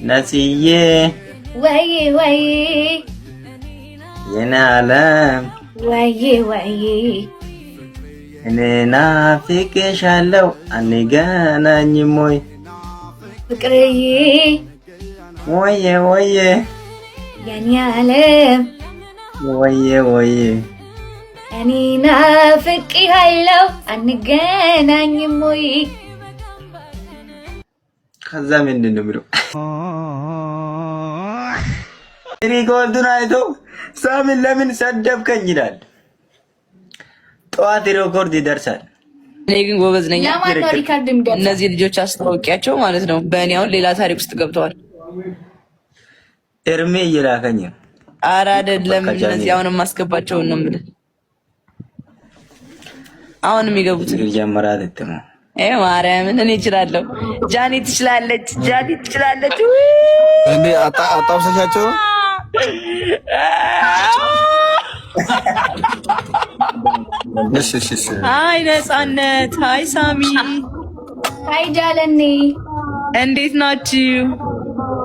ነጽዬ ወይ ወይ የኔ ዓለም ወይ ወይ እኔ ናፍቄሻለሁ አንገናኝም ወይ ፍቅርዬ ወዬ ወዬ የኔ ዓለም ወዬ ወዬ እኔ ናፍቄሃለሁ አንገናኝም ወይ። ከዛ ምንድን ነው የሚለው? ሪኮርዱን አይቶ ሳምን ለምን ሰደብከኝ ይላል። ጠዋት ሪኮርድ ይደርሳል። እኔ ግን ጎበዝ ነኝ። ሪካርድ እነዚህ ልጆች አስታውቂያቸው ማለት ነው በእኔ አሁን ሌላ ታሪክ ውስጥ ገብተዋል። እርሜ እየላከኝ ነው። ኧረ አይደለም እነዚህ አሁን የማስገባቸውን ነው የምልህ። አሁን የሚገቡት ጀመራት እትሙ ማርያምን እኔ እችላለሁ። ጃኒ ትችላለች፣ ጃኒ ትችላለች። እንዴ አጣብሰሻቸው ነው? እሺ። አይ ነፃነት፣ አይ ሳሚ፣ አይ ጃለኔ፣ እንዴት ናችሁ?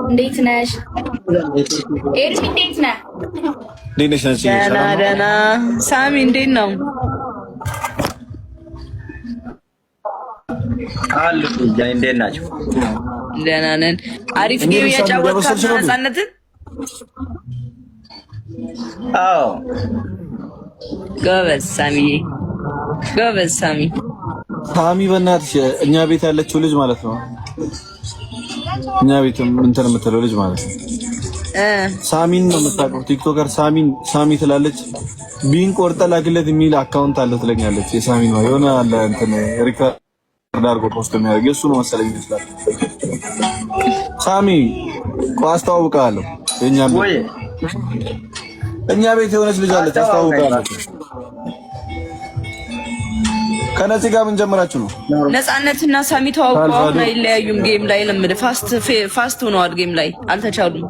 እንዴት ነሽ? ኤርሚ እንዴት ነህ? እንዴት ነሽ? ደህና። ሳሚ እንዴት ነው? አሉ ጃኒ እንዴት ናችሁ? ደህና ነን። አሪፍ ጌም እያጫወትካችሁ ነፃነትን? አዎ ጎበዝ ሳሚዬ፣ ጎበዝ ሳሚ። ሳሚ በእናትሽ እኛ ቤት ያለችው ልጅ ማለት ነው። እኛ ቤት እንትን የምትለው ልጅ ማለት ነው። ሳሚን ነው የምታውቀው። ቲክቶከር ሳሚ ትላለች። ቢን ቆርጠ ላክለት የሚል አካውንት አለ ትለኛለች። የሳሚ ነው የሆነ አለ እንትን ሪከርድ አድርጎ ፖስት የሚያደርግ የእሱ ነው መሰለኝ ይመስላል። ሳሚ አስተዋውቃለሁ። እኛ ቤት የሆነች ልጅ አለች አስተዋውቃለሁ። ከነፂ ጋር ምን ጀመራችሁ ነው? ነፃነትና ሳሚ ተዋውቀው አሁን አይለያዩም። ጌም ላይ ለምድ ፋስት ሆነዋል። ጌም ላይ አልተቻሉም።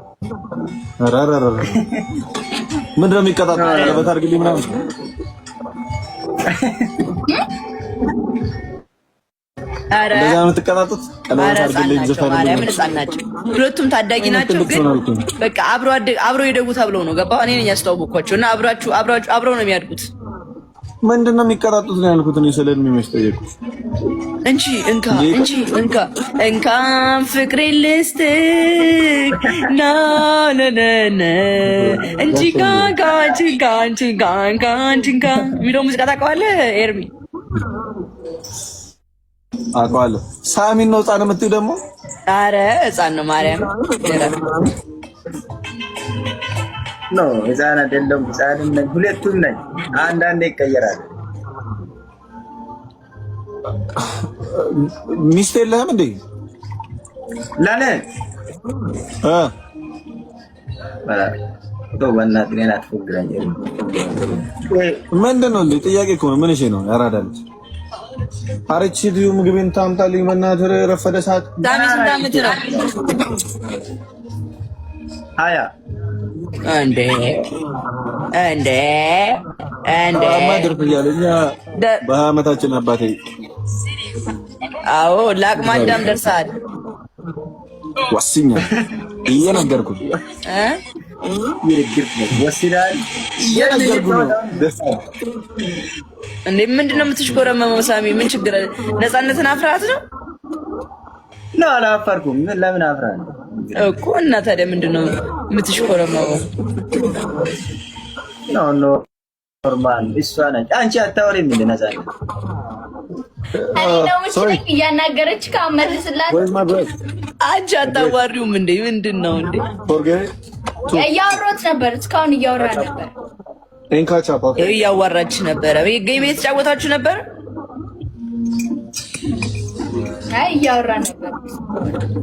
ረረረ ምንድን ነው የሚቀጣጣው? ቀለበት አድርግልኝ ምናምን አረ ለዛ ነው የምትቀጣጡት? ቀለበት አድርግልኝ ዘፈን ናቸው። ሁለቱም ታዳጊ ናቸው። ግን በቃ አብሮ ይደጉ ተብለው ነው ገባ። እኔ ነኝ ያስተዋወቅኳቸው እና አብረው ነው የሚያድጉት። ምንድን ነው የሚቀጣጡት ነው ያልኩት። እኔ ስለምን የሚያስጠይቁ እንካ ፍቅሬ ልስት ና የሚለው ሙዚቃ ታውቀዋለህ ኤርሚ? አውቀዋለሁ። ሳሚን ነው ህፃን የምትይው ደግሞ? ኧረ ህፃን ነው ማርያም ነው ህፃን አይደለም። ህፃንም ነኝ፣ ሁለቱም ነኝ። አንዳንዴ ይቀየራል። ሚስት የለህም እንዴ? ለኔ በእናትህ እኔን አትፎግረኝ። ምንድን ነው እንዴ? ጥያቄ እኮ ነው። ምን እሺ ነው ያራዳለች። አረች ዲዩ ምግቤን ታምጣልኝ በእናትህ ረፈደ ሰዓት። ሳሚ ስንት ዓመት ነው? ሀያ እንዴ ማድረግ እያለኛ በአመታችን አባቴ። አዎ ለአቅመ አዳም ደርሰሃል። ወስኛ እየነገርኩህ እየነገርኩህ ነው። እንዴ ምንድን ነው የምትሽኮረመመው ሳሚ? ምን ችግር አለ? ነፃነትን አፍራት ነው? አላፈርኩም። ለምን አፍራለሁ እኮ እና ታዲያ ምንድን ነው የምትሽኮረመመው? ኖርማል እሷ ነች። አንቺ አታወሪም እንደ ነፃነት እያናገረች ካመልስላት አንቺ አታዋሪውም እንዴ? ምንድን ነው እንዴ? እያወራሁት ነበር። እስካሁን እያወራ ነበር። እያዋራች ነበረ። ጌም የተጫወታችሁ ነበር? አይ እያወራ ነበር።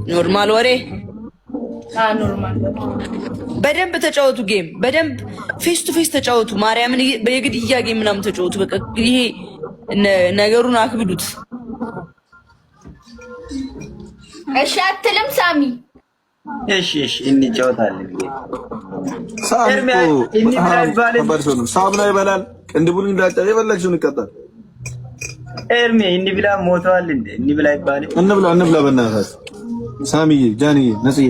ኖርማል ወሬ ኖርማል። በደንብ ተጫወቱ። ጌም በደንብ ፌስ ቱ ፌስ ተጫወቱ። ማርያምን የግድያ ጌም ምናምን ተጫወቱ። በቃ ይሄ ነገሩን አክብዱት። እሺ አትልም ሳሚ? እሺ እንጫወታለን። ሳምና ይበላል። ቅንድቡን እንዳጫው የበላችሁን ይቀጣል። ኤርሚ እንዲህ ብላ ሞተዋል እንዴ? እንዲህ ብላ ይባል። እንብላ በእናታችሁ። ሳሚዬ፣ ጃንዬ፣ ነጽዬ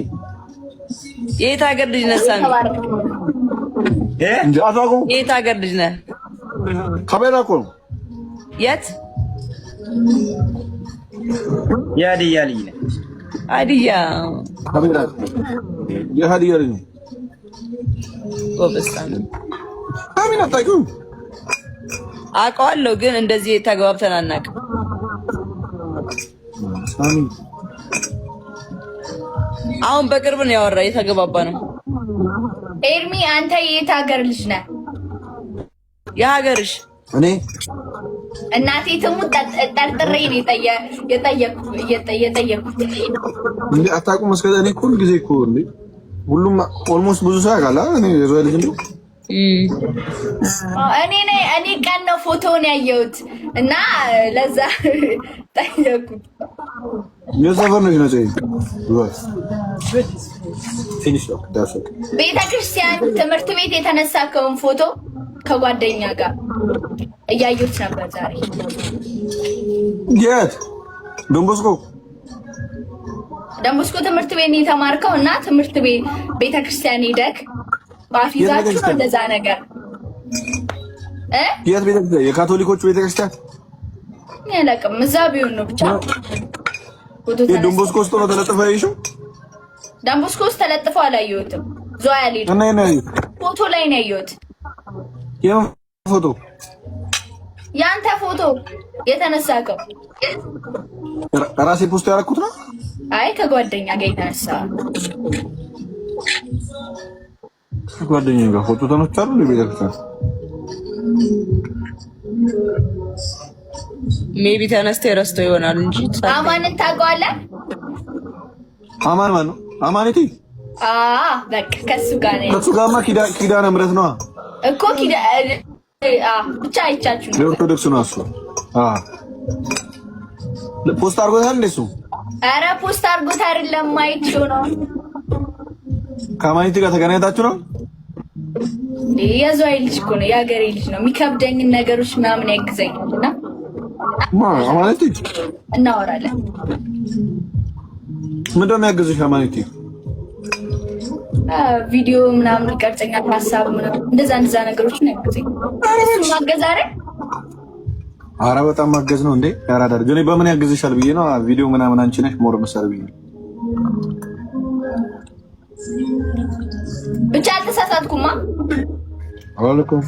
የት ሀገር ልጅ ነህ ሳሚ? እንዴ አታውቁም? የት ሀገር ልጅ ነህ? ካሜራ እኮ ነው። የት? የሀዲያ ልጅ ነህ? ሀዲያ ካሜራ የሀዲያ ልጅ ነው። ጎበዝ ሳሚ። ሳሚን አታውቂውም? አውቀዋለሁ ግን እንደዚህ ተግባብተን አናውቅም። ሳሚ አሁን በቅርብ ነው ያወራ የተገባባ ነው። ኤርሚ አንተ የት ሀገር ልጅ ነህ? የሀገርሽ? እኔ እናቴ ትሙት ጠርጥሬ ነው የጠየኩት። እንዴ አታውቁም? እስከ እኔ እኮ ሁሉ ጊዜ እኮ እንዴ ሁሉም ኦልሞስት ብዙ ሰው ያውቃል። እኔ የዘው ልጅ ነው። እኔ ቀን ነው ፎቶውን ያየሁት እና ለዛ ጠየኩት። የሰፈር ነው ነው ቤተክርስቲያን ትምህርት ቤት የተነሳከውን ፎቶ ከጓደኛ ጋር እያዩት ነበር ዛሬ። የት? ዶንቦስኮ ትምህርት ቤት ነው የተማርከው እና ትምህርት ቤት ቤተክርስቲያን ሄደክ ባፊዛችሁ ነው እንደዛ ነገር የት ቤተክርስቲያን? የካቶሊኮቹ ቤተክርስቲያን ያለቅም እዛ ቢሆን ነው ብቻ ዶንቦስኮ ውስጥ ነው ተለጥፈ ያይሽው? ዶንቦስኮ ውስጥ ተለጥፎ አላየሁትም። ዞያ ያለኝ ፎቶ ላይ ነው ያየሁት። የምን ፎቶ? ያንተ ፎቶ የተነሳከው ራሴ ፖስት ያደረኩት ነው? አይ ከጓደኛ ጋር የተነሳ ከጓደኛ ጋር ፎቶ ተነሳሉ ለቤተክርስቲያን ሜቢ ተነስተህ ረስተው ይሆናል እንጂ አማንን ታውቀዋለህ? አማን ማን ነው? አማኔቲ በቃ ከሱ ጋር ነው። ከሱ ጋርማ ኪዳነ ምሕረት ነው እኮ ብቻ አይቻችሁ ነው። ለኦርቶዶክስ ነው እሱ። ፖስት አድርጎታል እንደሱ? ኧረ ፖስት አድርጎት አይደለም አይቼው ነው። ከአማኔቲ ጋር ተገናኝታችሁ ነው? የዘዋይ ልጅ እኮ ነው፣ የሀገሬ ልጅ ነው። የሚከብደኝን ነገሮች ምናምን ያግዘኛል እና አማኔቲ እናወራለን። ምንድን ነው የሚያግዝሽ አማኔቲ? ቪዲዮ ምናምን ይቀርጸኛል፣ ሀሳብ ምናምን እንደዛ ነገሮች ነው ያግዘኝ። እሱ ማገዝ አይደል? ኧረ በጣም ማገዝ ነው እንዴ! ያራዳር ግን በምን ያግዝሻል ብዬ ነው። ቪዲዮ ምናምን አንቺ ነሽ ሞር መሰር ብዬ ብቻ አልተሳሳትኩማ። አላልኩም።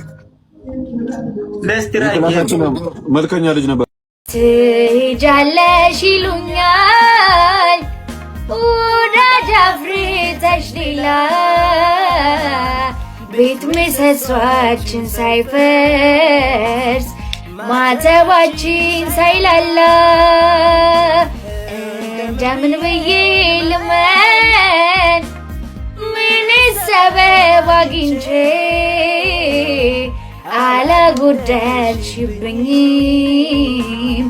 መልከኛ ልጅ ነበር። ትሄጃለሽ ይሉኛል ወዳጅ አፍርተሽ ሌላ ቤት ምሰሷችን ሳይፈርስ ማተባችን ሳይላላ እንደምን ብዬ ልመን ምን ሰበብ አግኝቼ አላጎደልሽብኝም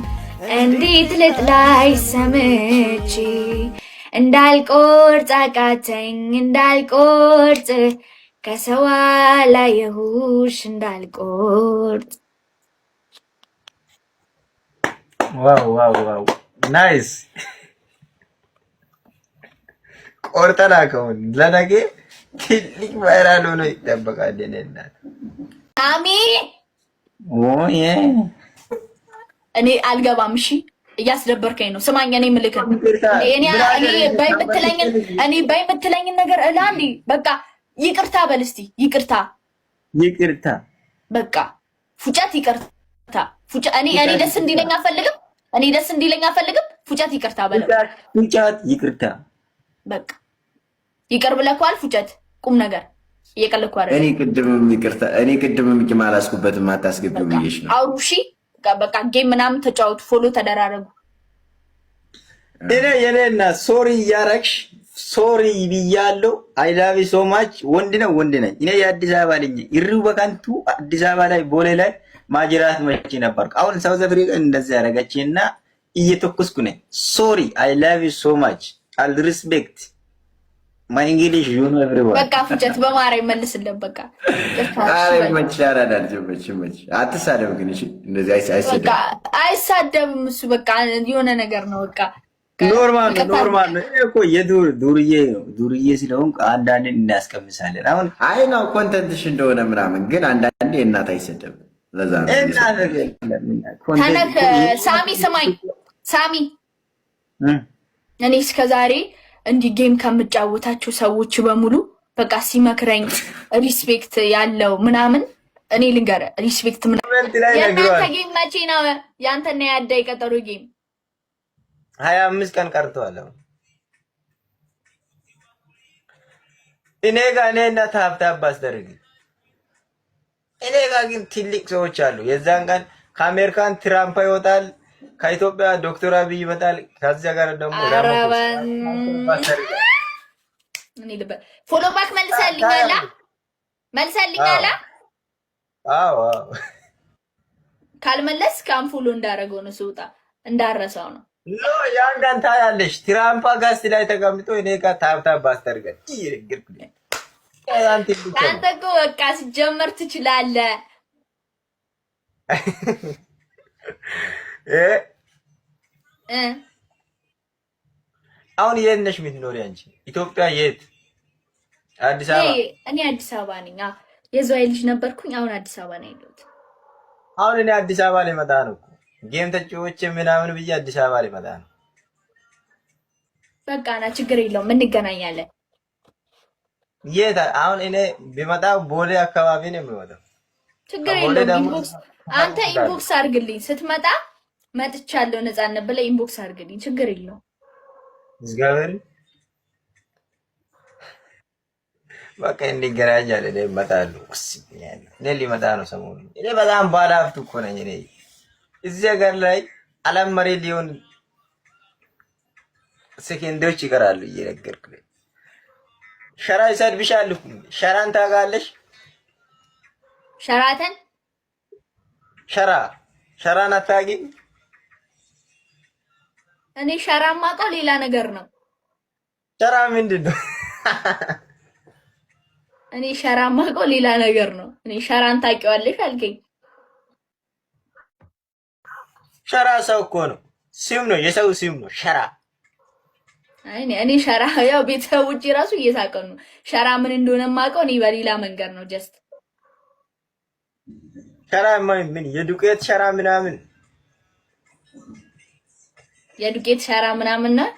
እንዴት ልጥላሽ ሰምቼ እንዳልቆርጥ አቃተኝ እንዳልቆርጥ ከሰው አላየሁሽ እንዳልቆርጥ። ዋው ናይስ። ቆርጠላ ከሆነ ለነገ ትልቅ ቫይራል ሆኖ ይጠበቃል። እናት ሳሚ እኔ አልገባም። እሺ እያስደበርከኝ ነው። ስማኝ፣ እኔ ምልክን እኔ ባይ የምትለኝን ነገር እላንዲ በቃ ይቅርታ በል እስቲ። ይቅርታ በቃ ፉጨት ይቅርታ። እኔ ደስ እንዲለኝ አልፈልግም። ፉጨት ይቅርታ በል። ፉጨት ይቅርታ በቃ ይቅር ብለኳል። ፉጨት ቁም ነገር እየቀለድኩ አይደል? እኔ ቅድምም ቂም አላስኩበትም። አታስገቢው ብዬሽ ነው። አውሩ እሺ በቃ ጌም ምናምን ተጫወቱ፣ ፎሎ ተደራረጉ። የኔና ሶሪ እያረግሽ ሶሪ ብያለሁ። አይ ላቭ ሶ ማች። ወንድ ነኝ እኔ የአዲስ አበባ ልጅ ይሪው በከንቱ አዲስ አበባ ላይ ቦሌ ላይ ማጅራት መቼ ነበር። አሁን ሳውዝ አፍሪካ እንደዚህ ያረጋችና እየተኩስኩ ነኝ። ሶሪ አይ ላቭ ሶ ማች አል ሪስፔክት ማይ እንግሊሽ ዩ ኖ ኤቭሪዋን። በቃ ፉጨት በማርያም መልስልን። በቃ አትሳደብ ግን እሺ። እንደዚህ አይሳደብም እሱ በቃ የሆነ ነገር ነው። በቃ ኖርማል ነው እኮ የዱርዬ ነው። ዱርዬ ስለሆን አንዳንዴ እናስቀምሳለን። አሁን አይ ነው ኮንተንትሽ እንደሆነ ምናምን፣ ግን አንዳንዴ እናት አይሰደብ። ለዛ ነው ሳሚ ስማኝ፣ ሳሚ እኔ እስከዛሬ እንዲህ ጌም ከምጫወታቸው ሰዎች በሙሉ በቃ ሲመክረኝ ሪስፔክት ያለው ምናምን እኔ ልንገርህ፣ ሪስፔክት ምናምን የእናንተ ጌም መቼ ነው? ያንተና ያዳይ ቀጠሮ ጌም 25 ቀን ቀርቷል። እኔ ጋር እኔና ታብታብ አስደርግ። እኔ ጋር ግን ትልቅ ሰዎች አሉ። የዛን ቀን ከአሜሪካን ትራምፕ ይወጣል፣ ከኢትዮጵያ ዶክተር አብይ ይመጣል። ከዚያ ጋር ደግሞ ፎሎ ባክ መልሰልኛላ። አዎ ካልመለስ ካንፎሎ እንዳረገው ነው ስውጣ እንዳረሰው ነው። ኖ ያን ቀን ታያለሽ። ትራምፕ ጋስት ላይ ተቀምጦ እኔ ጋር ታብታብ አስደርገን ይርግልኝ። አንተ እኮ በቃ ሲጀመር ትችላለህ። አሁን የት ነሽ የምትኖሪ አንቺ? ኢትዮጵያ የት? አዲስ አበባ? እኔ አዲስ አበባ ነኝ። የዝዋይ ልጅ ነበርኩኝ። አሁን አዲስ አበባ ነው ያለሁት። አሁን እኔ አዲስ አበባ ልመጣ ነው እኮ ጌም ተጫውቼ ምናምን ብዬ አዲስ አበባ ልመጣ ነው። በቃ ና፣ ችግር የለውም እንገናኛለን። የት? አሁን እኔ ቢመጣ ቦሌ አካባቢ ነው የሚመጣው። ችግር የለውም። ኢንቦክስ አንተ ኢንቦክስ አድርግልኝ ስትመጣ። መጥቻለሁ ነፃነት ብለህ ኢንቦክስ አድርግልኝ። ችግር የለውም። እግዚአብሔር በቃ እንገናኛለን። እኔ እመጣለሁ። እኔ ሊመጣ ነው ሰሞኑን። እኔ በጣም ባለሀብት እኮ ነኝ። እኔ እዚህ ሀገር ላይ አለም መሪ ሊሆን ሰከንዶች ይቀራሉ። እየነገርኩህ ሸራ ይሰድብሻል እኮ። ሸራን ታውቃለሽ? ሸራተን ሸራን አታውቂም? እኔ ሸራ የማውቀው ሌላ ነገር ነው። ሸራ ምንድን ነው? እኔ ሸራ የማውቀው ሌላ ነገር ነው። እኔ ሸራን ታውቂዋለሽ አልከኝ። ሸራ ሰው እኮ ነው፣ ስም ነው፣ የሰው ስም ነው ሸራ። እኔ ሸራ ያው ቤተሰቦቼ ራሱ እየሳቀው ነው። ሸራ ምን እንደሆነ የማውቀው እኔ በሌላ መንገድ ነው። ጀስት ሸራ ምን የዱቄት ሸራ ምናምን የዱቄት ሸራ ምናምን ነው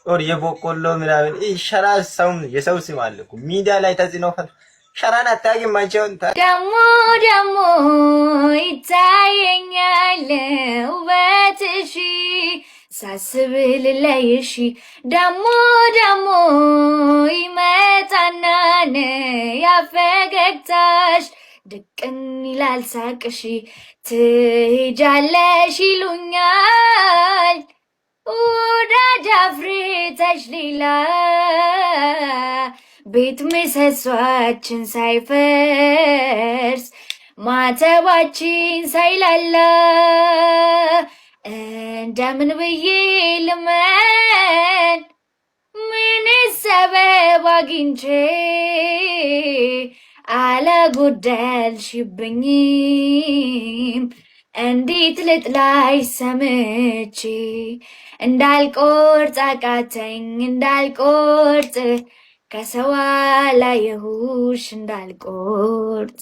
ኦር የበቆሎ ምናምን ሸራ ሰው የሰው ስም አለ እኮ ሚዲያ ላይ ተጽዕኖ ሸራን አታውቂም? አንቺውን ደሞ ይታየኛል ውበትሽ ሳስብ ልለይሽ ደሞ ይመጣና ያፈገግታሽ ድቅን ይላል ሳቅሽ ትሄጃለሽ ይሉኛል ወዳጅ አፍርተሽ ሌላ ቤት ምሰሷችን ሳይፈርስ ማተባችን ሳይላላ እንደምን ብዬ ልመን ምን ሰበብ አግኝቼ አላጎደልሽብኝም እንዴት ልጥላይ ሰምቼ እንዳልቆርጥ አቃተኝ እንዳልቆርጥ ከሰው ላየሁሽ እንዳልቆርጥ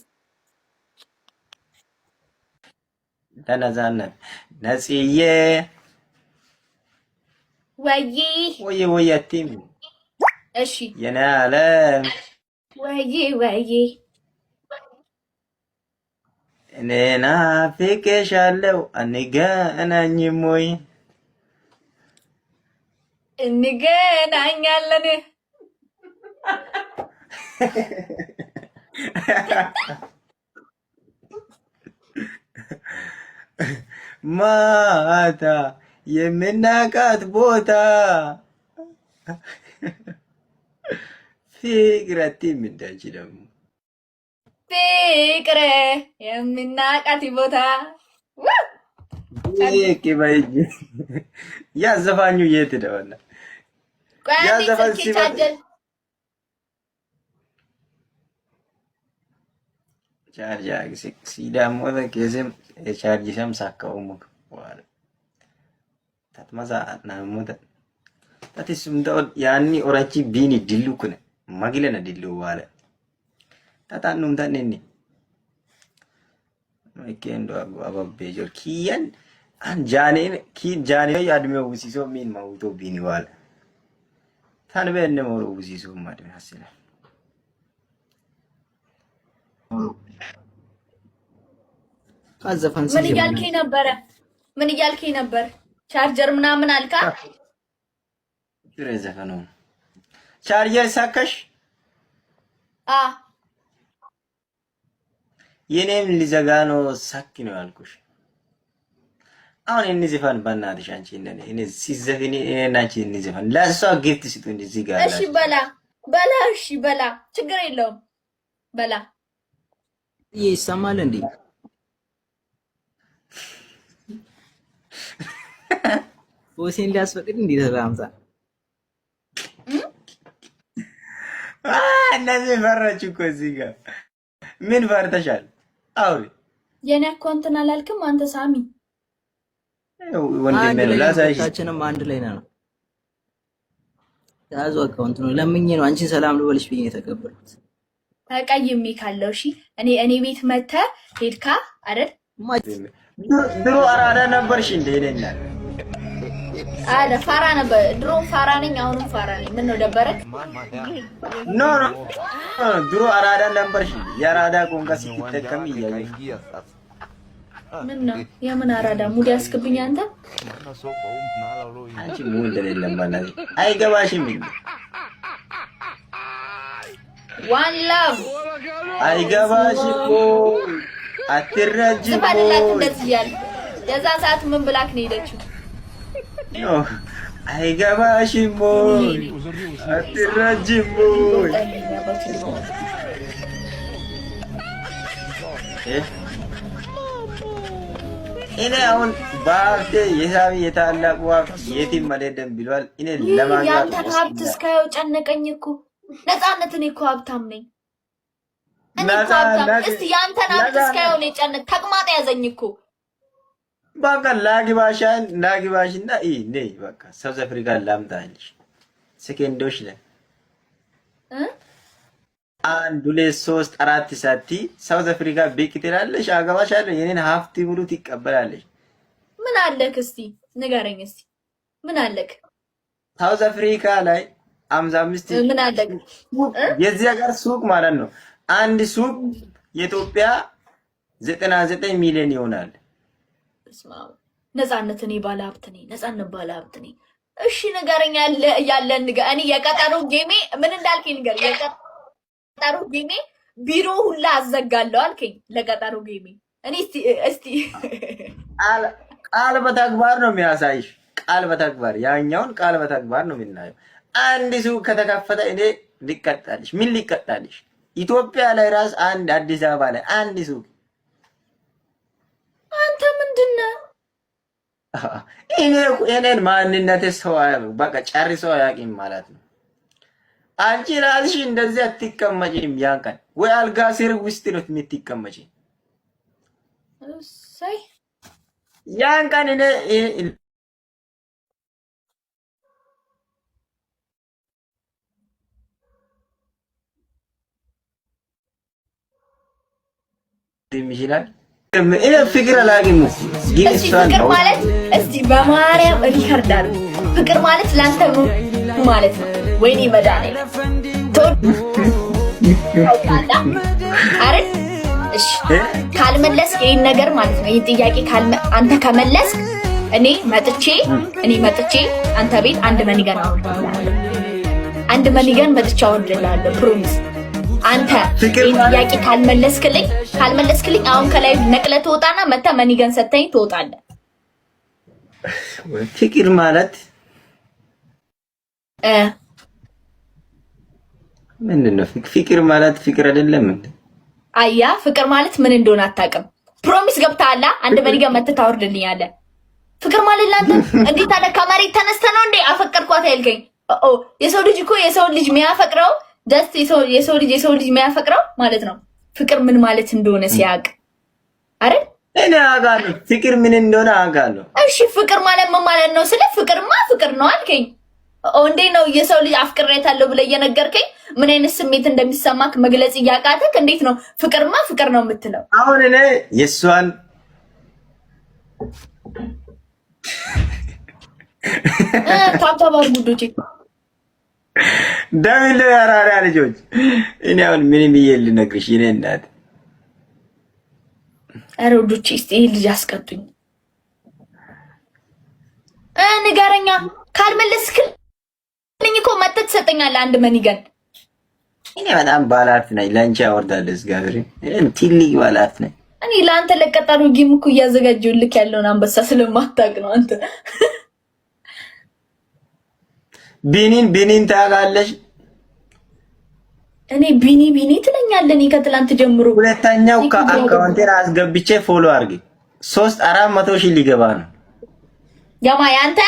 ተነዛነት ነጽዬ ወይ አትይም። እሺ የኔ ዓለም ወይ እኔ ናፍቄሻለሁ አንገናኝም ወይ? እንገናኛለን። ማታ የምናቃት ቦታ ፍቅረቲ ምንዳች ደግሞ ፍቅረ የምናቃት ቦታ ያዘፋኙ የት ደወና ያዘፋን ቻርጅ ሲዳሞ ከዘም ቻርጅ ሰም ሳካው ሙክ tatmasa namoota tatisumta yaani orachi bini dillu kuna magila na dillu wala tatanum tanni kendo ababbe jor kiyan an jane ki jane yadme wusiso min mawto bini wala tan benne moro wusiso madme hasila አዘፈን ምን እያልከኝ ነበረ? ምን እያልከኝ ነበር? ቻርጀር ምናምን አልካ? ዘፈኑ ቻርጀር ሳከሽ የኔም ሊዘጋ ነው ሳኪ ነው ያልኩሽ። አሁን እነዚህ ዘፈን በእናትሽ አንቺ እኔ ሲዘፍኒ እኔና አንቺ እነዚህ ዘፈን ለሷ ጊፍት ስጡ እንደዚህ ጋር እሺ በላ እሺ በላ ችግር የለውም በላ ይሰማል እንዴ? ወሴን ሊያስፈቅድ እንዴ ተራምዛ እነዚህ ፈራች እኮ እዚህ ጋር ምን ፈርተሻል? አውሪ የኔ አካውንትን አላልክም አንተ ሳሚ? ወንድሜ ላሳይሽንም አንድ ላይ ነው ያዙ አካውንት ነው ለምኜ ነው አንቺን ሰላም ልበልሽ ብዬ የተቀበልኩት። ተቀይሜ ካለው እሺ እኔ ቤት መተህ ሄድካ አይደል? ድሮ አራዳ ነበርሽ እንዴ? እኔና አለ ፋራ ነበር። ድሮ ፋራ ነኝ፣ አሁንም ፋራ ነኝ። ምን ነው ደበረክ? ኖ ድሮ አራዳ ነበርሽ። የአራዳ ቆንቃ ሲተከም ይያዩ ምን ነው የምን አራዳ ሙድ ያስክብኝ አንተ? አንቺ ሙድ እንደሌለም ማለት አይገባሽም እንዴ? ዋን ላቭ አይገባሽም እኮ አትረጅም እኮ ዝባላት እንደዚህ ያለ የዛ ሰዓት ምን ብላክ ነው ሄደችው? ኖ አይገባሽም እኮ አትረጅም እኔ አሁን ባርቴ የሳቢ የታላቁ ሀብት የቲም መለደም ብሏል። እኔ ለማግኘት ያንተ ሀብት እስካየው ጨነቀኝ እኮ ነፃነት። እኔ እኮ ሀብታም ነኝ። እኔ እኮ ሀብታም። እስቲ ያንተን ሀብት እስካየው ነው ጨነቅ ተቅማጥ ያዘኝ እኮ። በቃ ላግባሽና ነይ በቃ ሳውዝ አፍሪካ ላምጣልሽ ሰከንዶች ላይ 1 2 3 4 ሳቲ ሳውዝ አፍሪካ ቤክ ትላለሽ፣ አገባሻለሁ። የኔን ሀብት ሙሉ ትቀበላለሽ። ምን አለክ? እስቲ ንገረኝ። እስቲ ምን አለክ? ሳውዝ አፍሪካ ላይ 55 ምን አለክ? የዚህ ሀገር ሱቅ ማለት ነው። አንድ ሱቅ የኢትዮጵያ 99 ሚሊዮን ይሆናል። ነፃነት እኔ ባለ ሀብት ነኝ። ነፃነት ባለ ሀብት ነኝ። እሺ ንገረኝ። ያለን እኔ የቀጠሮ ጌሜ ምን እንዳልከኝ ንገር። የቀጠሮ ጌሜ ቢሮ ሁላ አዘጋለሁ አልከኝ። ለቀጠሮ ጌሜ እኔ እስቲ ቃል በተግባር ነው የሚያሳይሽ። ቃል በተግባር ያኛውን ቃል በተግባር ነው የምናየው። አንድ ሱቅ ከተከፈተ እኔ ሊቀጣልሽ ምን ሊቀጣልሽ? ኢትዮጵያ ላይ ራስ አንድ አዲስ አበባ ላይ አንድ ሱቅ አንተ ምንድነው? እኔን ማንነቴ ሰው በቃ ጨርሶ አያውቅም ማለት ነው። አንቺ ራስሽ እንደዚህ አትቀመጪም። ያን ቀን ወይ አልጋ ስር ውስጥ ነው የምትቀመጪ። እሰይ ያን ቀን እኔ ይችላል እኔ ፍቅር አላገኝም። ፍቅር ማለት እስቲ በማርያም ሪከርድ አድርጉ። ፍቅር ማለት ላንተ ማለት ነው። ወይኔ መዳኔ አረ እሺ ካልመለስክ ይሄን ነገር ማለት ነው። ይሄ ጥያቄ አንተ ከመለስክ እኔ መጥቼ አንተ ቤት አንድ መኒገን አወርድልሃለሁ። አንድ መኒገን መጥቼ አወርድልሃለሁ። ፕሮሚስ አንተ ይሄን ጥያቄ ካልመለስክልኝ አሁን ከላይ ነቅለህ ትወጣና መታ መኒገን ሰተኝ ትወጣለህ። ፍቅር ማለት ምንድነው? ፍቅር ማለት ፍቅር አይደለም እንዴ? አያ ፍቅር ማለት ምን እንደሆነ አታውቅም። ፕሮሚስ ገብተሃል። አንድ መኒገን መተህ ታወርድልኛለህ። ፍቅር ማለት ላንተ እንዴት አለ? ከመሬት ተነስተህ ነው እንዴ አፈቀርኳት ያልከኝ? የሰው ልጅ እኮ የሰው ልጅ የሚያፈቅረው ደስ የሰው ልጅ የሚያፈቅረው ማለት ነው ፍቅር ምን ማለት እንደሆነ ሲያውቅ አይደል? እኔ አውቃለሁ ፍቅር ምን እንደሆነ አውቃለሁ። እሺ ፍቅር ማለት ምን ማለት ነው? ስለ ፍቅርማ ፍቅር ነው አልከኝ። እንዴት ነው የሰው ልጅ አፍቅሬታለሁ ብለህ እየነገርከኝ ምን አይነት ስሜት እንደሚሰማክ መግለጽ እያቃተክ እንዴት ነው ፍቅርማ ፍቅር ነው የምትለው? አሁን እኔ የእሷን ታብታባር ጉዶቼ ደሚል ያራራ ልጆች እኔ አሁን ምን ብዬ ልነግርሽ የኔ እናት። ኧረ ውዶቼ እስቲ ይሄ ልጅ አስቀጡኝ። ንገረኛ ካልመለስክልኝ እኮ መተህ ትሰጠኛለህ አንድ መኒገን። እኔ በጣም ባለሀብት ነኝ። ለአንቺ አወርዳለሁ እግዚአብሔር። ትልቅ ባለሀብት ነኝ እኔ። ለአንተ ለቀጣሩ ጌም እኮ እያዘጋጀሁልክ ያለውን አንበሳ ስለማታውቅ ነው አንተ። ቢኒን ታውቃለሽ? እኔ ቢኒ ትለኛለህ። እኔ ከትላንት ጀምሮ ሁለተኛው ከአካውንቴን አስገብቼ ፎሎ አድርጊ። 400 ሺህ ሊገባ ነው። ያማ ያንተ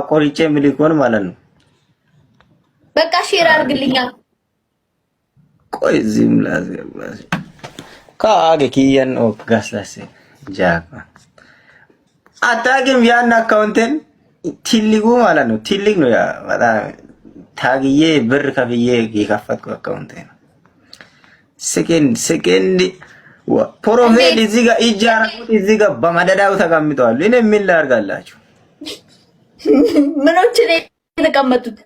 ቆርጬ ምልኮን ማለት ነው። በቃ ሼር አድርግልኛል። ቆይ ዝም ላስገባሽ ካገ ኪያን ኦጋሳሴ ጃካ አታውቅም? ያን አካውንቴን ትልቁ ማለት ነው። ትልቅ ነው ያ በጣም ታግዬ ብር ከፍዬ የከፈትኩ አካውንቴ ነው። ሰከንድ ፕሮፋይል እዚህ ጋር ይጃራኩት እዚህ ጋር በመደዳው ተቀምጠዋል። እኔ ምን ላድርጋላችሁ? ምኖች ላይ የተቀመጡት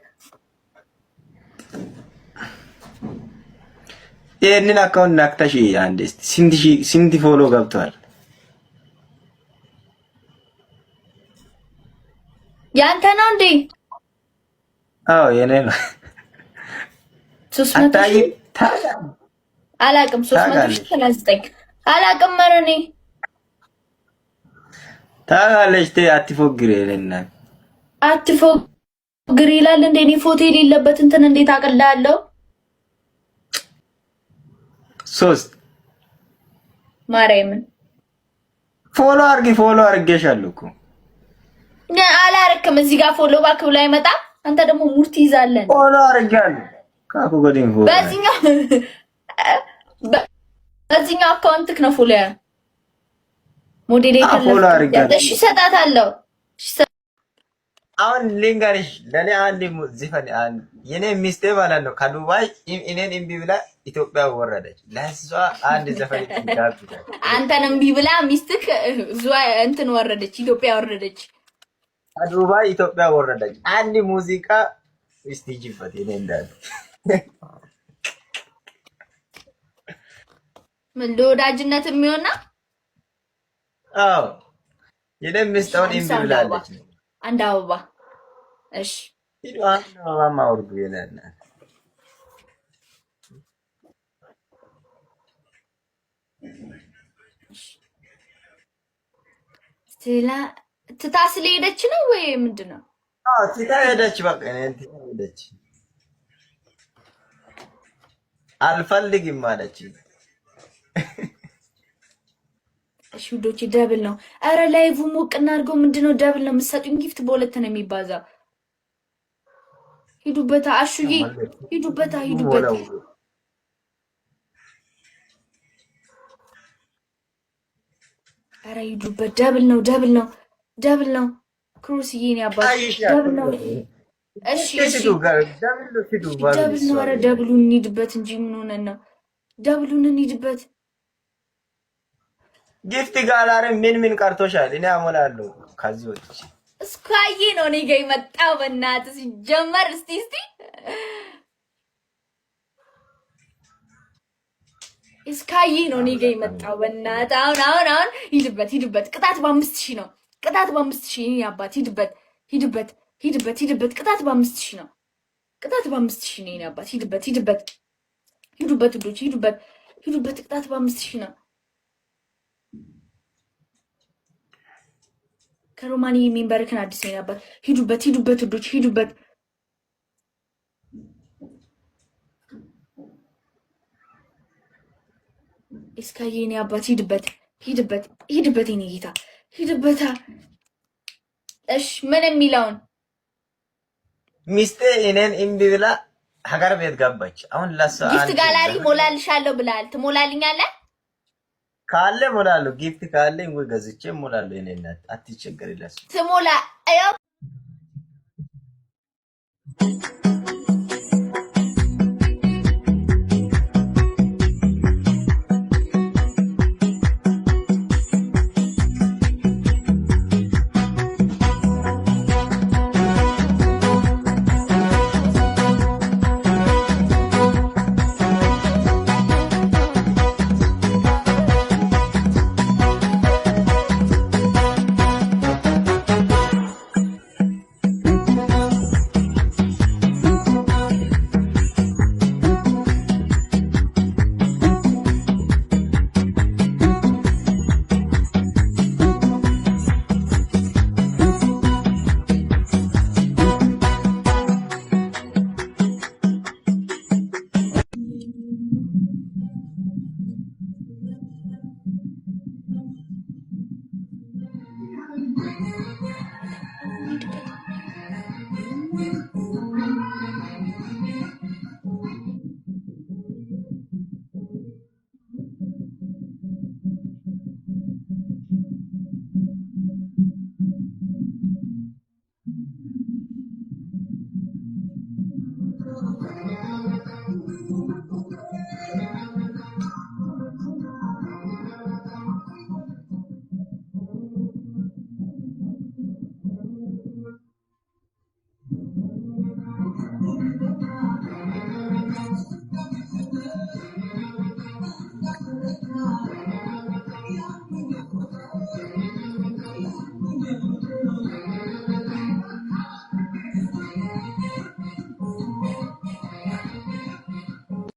ይሄንን አካውንት ናክተሽ አንዴ ስንት ፎሎ ገብቷል? ያንተ ነው እንዴ? አዎ የኔ ነው። 300 አላቅም 339 አላቅም። መረኔ ታጋለሽ አትፎግሪ የለና አትፎግሪ ይላል እንዴ? እኔ ፎቶ የሌለበት እንትን እንዴት አቀላለሁ? 3 ማርያምን ፎሎ አርጌሻለሁ እኮ አላረክም። እዚህ ጋር ፎሎ ባክ ብሎ አይመጣ። አንተ ደግሞ ሙርት ይዛለን። ፎሎ አርጋለሁ ካኩ ጎዲን ፎሎ በዚህኛው አካውንትክ ነው ፎሎ ያ ሞዴሬተር ፎሎ አርጋለሁ። እሺ ሰጣታለሁ። አሁን ልንገርሽ ለኔ አንድ ዝፈን የኔ ሚስቴ ማለት ነው ከዱባይ እኔን እምቢ ብላ ኢትዮጵያ ወረደች። ለሷ አንድ ዘፈን ይጋብዛል። አንተን እምቢ ብላ ሚስትክ እንትን ወረደች፣ ኢትዮጵያ ወረደች። ከዱባይ ኢትዮጵያ ወረደች። አንድ ሙዚቃ እስቲ ጅበት እኔ እንዳለ ምን ለወዳጅነት የሚሆና? አዎ የኔ ሚስታውን እምቢ ብላለች። አንድ አበባ እሺ ይዷን ማማ ወርዱ የለና ትታ ስለሄደች ነው ወይ ምንድነው? አዎ ትታ ሄደች። በቃ እኔ ትታ ሄደች። አልፈልግም ማለች። እሺ ውዶቼ ደብል ነው። አረ ላይቭ ሞቅ እናድርገው። ምንድነው ደብል ነው የምትሰጡኝ? ጊፍት በሁለት ነው የሚባዛ። ሂዱበታ አሹዬ ሂዱበታ። አረ ሂዱበት። ደብል ነው ክሩስዬ ነው ያባል። ደብል ነው። እሺ ደብል ነው። አረ ደብሉን እንሂድበት እንጂ ምን ሆነን ነው? ደብሉን እንሂድበት። ጊፍት ጋላሪ ምን ቀርቶሻል? እኔ አሞላለሁ። ከዚህ ወጥቼ እስካዬ ነው እኔ ጋር የመጣው። በእናትህ ሲጀመር እስቲ እስካዬ ነው እኔ ጋር የመጣው። በእናትህ አሁን ሂድበት። ቅጣት በ5000 ነው። ቅጣት በ5000 እኔ አባት ሂድበት። ቅጣት በ5000 ነው። ቅጣት በ5000 ነው። እኔ አባት ሂድበት። ውዶች ሂዱበት። ቅጣት በ5000 ነው። ከሮማኒ ሜምበርክን አዲስ ነው ያባት። ሂዱበት ውዶች ሂዱበት። እስካዬ የኔ አባት ሂድበት የኔ ጌታ ሂድበታ። እሺ ምን የሚለውን ሚስቴ እኔን እምቢ ብላ ሀገር ቤት ገባች። አሁን ለሷ ጊፍት ጋላሪ ሞላልሻለሁ ብለሃል። ትሞላልኛለህ? ካለ ሞላለሁ። ጊፍት ካለኝ ወይ ገዝቼ ሞላለሁ። የኔ እናት አትቸገሪላስ። ትሞላ ያው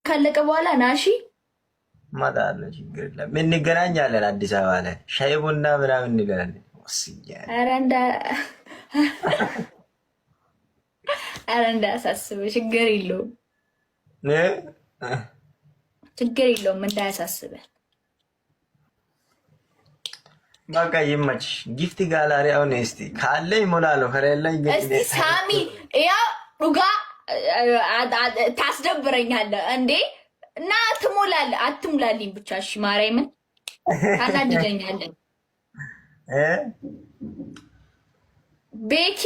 ካለቀ በኋላ ናሺ እመጣለሁ። ችግር የለም። እንገናኛለን አዲስ አበባ ላይ ሻይ ቡና ምናምን እንላለን። ኧረ እንዳያሳስብህ፣ ችግር የለውም ችግር የለውም እንዳያሳስብህ። በቃ ይመችሽ። ጊፍት ጋላሪ አሁን እስቲ ካለ ይሞላለሁ፣ ከሌለኝ እስቲ ሳሚ ያው ዱጋ ታስደብረኛለህ እንዴ? እና ትሞላለህ። አትሙላልኝ ብቻ እሺ። ማርያምን ታናድደኛለህ ቤኪ